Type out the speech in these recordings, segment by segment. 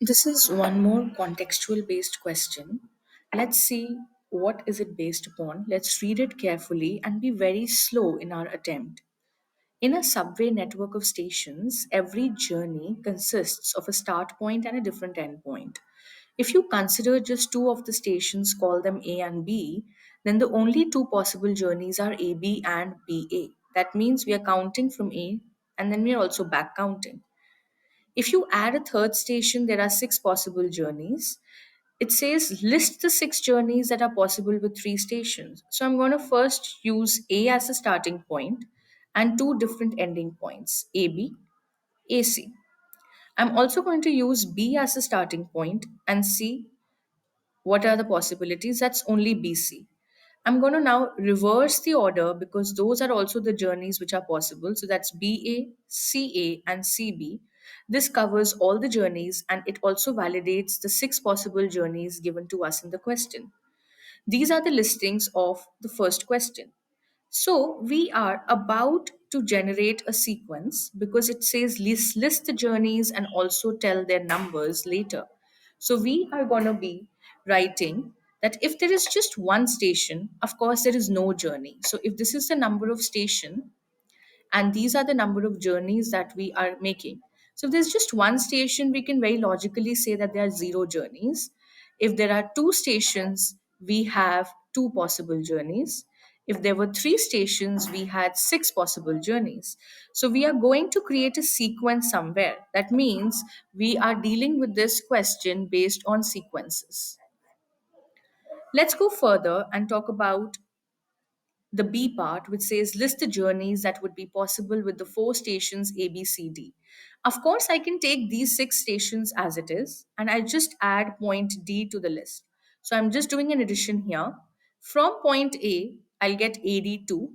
This is one more contextual based question. Let's see what is it based upon. Let's read it carefully and be very slow in our attempt. In a subway network of stations, every journey consists of a start point and a different end point. If you consider just two of the stations, call them A and B, then the only two possible journeys are AB and BA. That means we are counting from A and then we are also back counting. If you add a third station, there are six possible journeys. It says list the six journeys that are possible with three stations. So I'm going to first use A as a starting point and two different ending points, AB, AC. I'm also going to use B as a starting point and see what are the possibilities. That's only BC. I'm going to now reverse the order because those are also the journeys which are possible. So that's BA, CA, and CB. This covers all the journeys and it also validates the six possible journeys given to us in the question. These are the listings of the first question. So we are about to generate a sequence because it says list the journeys and also tell their numbers later. So we are going to be writing that if there is just one station, of course there is no journey. So if this is the number of station, and these are the number of journeys that we are making. So if there's just one station, we can very logically say that there are zero journeys. If there are two stations, we have two possible journeys. If there were three stations, we had six possible journeys. So we are going to create a sequence somewhere. That means we are dealing with this question based on sequences. Let's go further and talk about the B part, which says list the journeys that would be possible with the four stations A, B, C, D. Of course, I can take these six stations as it is, and I just add point D to the list. So I'm just doing an addition here. From point A, I'll get AD2.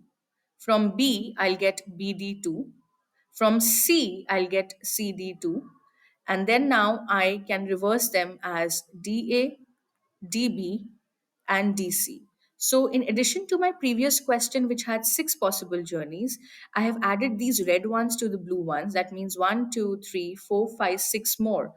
From B, I'll get BD2. From C, I'll get CD2. And then now I can reverse them as DA, DB, and DC. So, in addition to my previous question, which had six possible journeys, I have added these red ones to the blue ones. That means one, two, three, four, five, six more.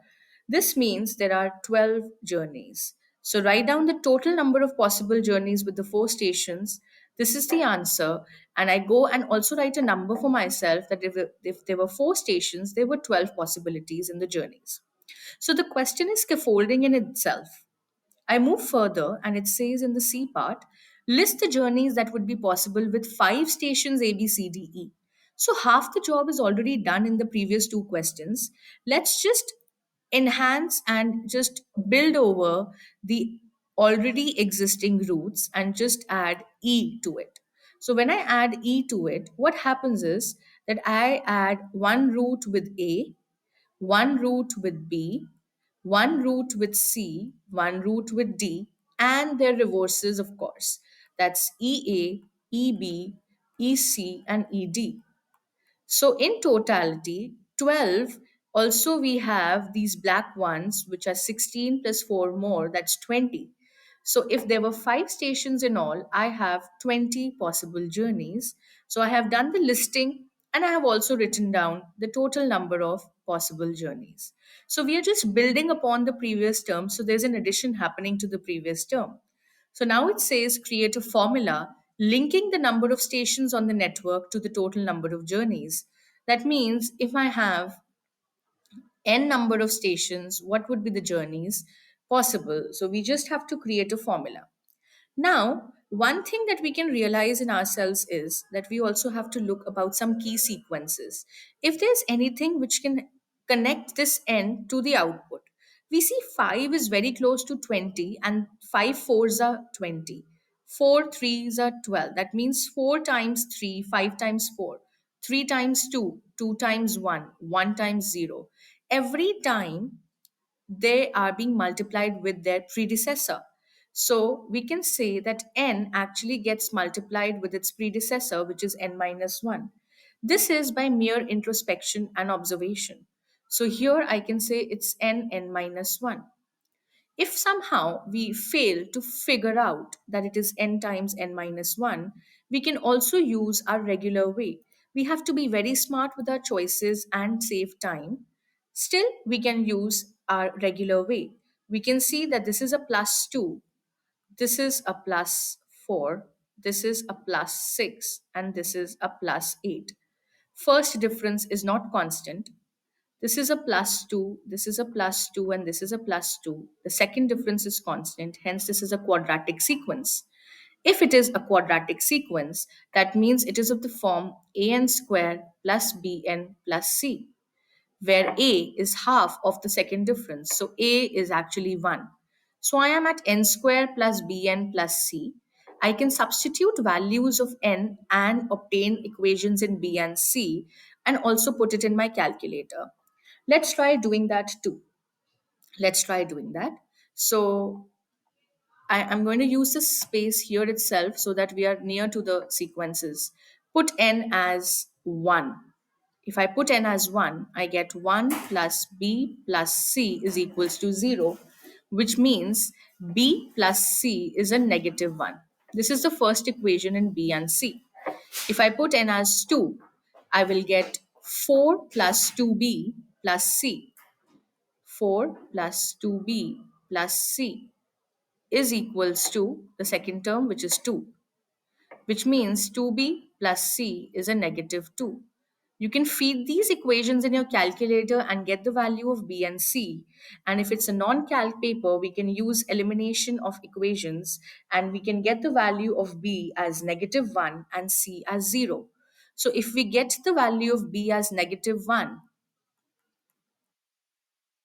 This means there are 12 journeys. So, write down the total number of possible journeys with the four stations. This is the answer. And I go and also write a number for myself that if there were four stations, there were 12 possibilities in the journeys. So, the question is scaffolding in itself. I move further and it says in the C part, list the journeys that would be possible with five stations A, B, C, D, E. So half the job is already done in the previous two questions. Let's just enhance and just build over the already existing routes and just add E to it. So when I add E to it, what happens is that I add one route with A, one route with B, one route with C, one route with D, and their reverses, of course. That's EA, EB, EC, and ED. So in totality, 12. Also, we have these black ones, which are 16 plus 4 more, that's 20. So if there were five stations in all, I have 20 possible journeys. So I have done the listing and I have also written down the total number of possible journeys. So we are just building upon the previous term. So there's an addition happening to the previous term. So now it says create a formula linking the number of stations on the network to the total number of journeys. That means if I have n number of stations, what would be the journeys possible? So we just have to create a formula. Now, one thing that we can realize in ourselves is that we also have to look about some key sequences. If there's anything which can connect this n to the output, we see 5 is very close to 20 and 5 fours are 20. 4 threes are 12. That means 4 times 3, 5 times 4. 3 times 2, 2 times 1, 1 times 0. Every time they are being multiplied with their predecessor. So we can say that n actually gets multiplied with its predecessor, which is n minus 1. This is by mere introspection and observation. So here I can say it's n minus 1. If somehow we fail to figure out that it is n times n minus 1, we can also use our regular way. We have to be very smart with our choices and save time. Still, we can use our regular way. We can see that this is a plus 2, this is a plus 4, this is a plus 6, and this is a plus 8. First difference is not constant. This is a plus 2, this is a plus 2, and this is a plus 2. The second difference is constant, hence, this is a quadratic sequence. If it is a quadratic sequence, that means it is of the form an square plus bn plus c, where a is half of the second difference. So a is actually 1. So I am at n square plus bn plus c. I can substitute values of n and obtain equations in b and c and also put it in my calculator. Let's try doing that too. Let's try doing that. So I'm going to use this space here itself so that we are near to the sequences. Put n as 1. If I put n as 1, I get 1 plus b plus c is equals to 0, which means b plus c is a negative 1. This is the first equation in b and c. If I put n as 2, I will get 4 plus 2b plus c. 4 plus 2b plus c is equals to the second term, which is 2, which means 2b plus c is a negative 2. You can feed these equations in your calculator and get the value of b and c. And if it's a non-calc paper, we can use elimination of equations and we can get the value of b as negative 1 and c as 0. So if we get the value of b as negative 1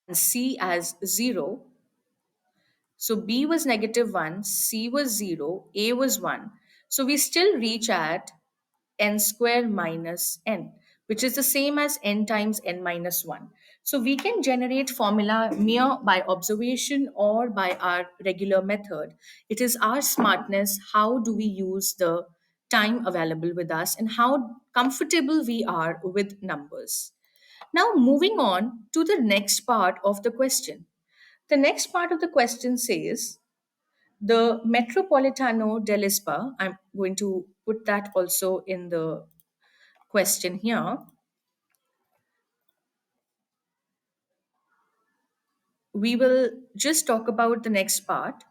and c as 0, so B was negative 1, C was 0, A was 1. So we still reach at n square minus n, which is the same as n times n minus 1. So we can generate formula mere by observation or by our regular method. It is our smartness, how do we use the time available with us and how comfortable we are with numbers. Now moving on to the next part of the question. The next part of the question says, the Metropolitano dell'ISPA, I'm going to put that also in the question here. We will just talk about the next part.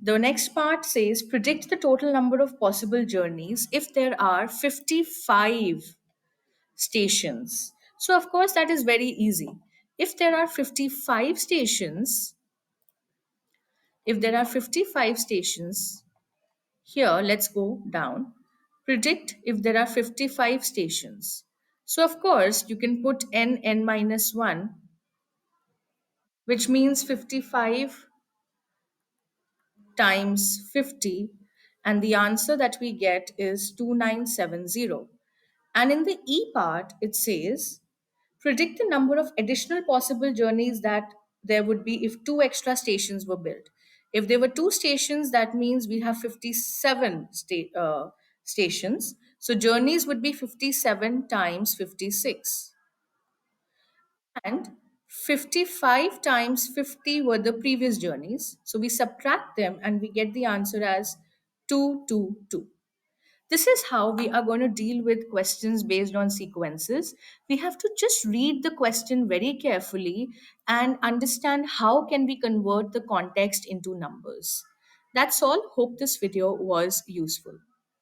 The next part says, predict the total number of possible journeys if there are 55 stations. So, of course, that is very easy. If there are 55 stations, if there are 55 stations, here, let's go down. Predict if there are 55 stations. So, of course, you can put n minus 1, which means 55 times 50, and the answer that we get is 2970. And in the E part, it says, predict the number of additional possible journeys that there would be if two extra stations were built. If there were two stations, that means we have 57 stations. So journeys would be 57 times 56. And 55 times 50 were the previous journeys. So we subtract them and we get the answer as 222. This is how we are going to deal with questions based on sequences. We have to just read the question very carefully and understand how can we convert the context into numbers. That's all. Hope this video was useful.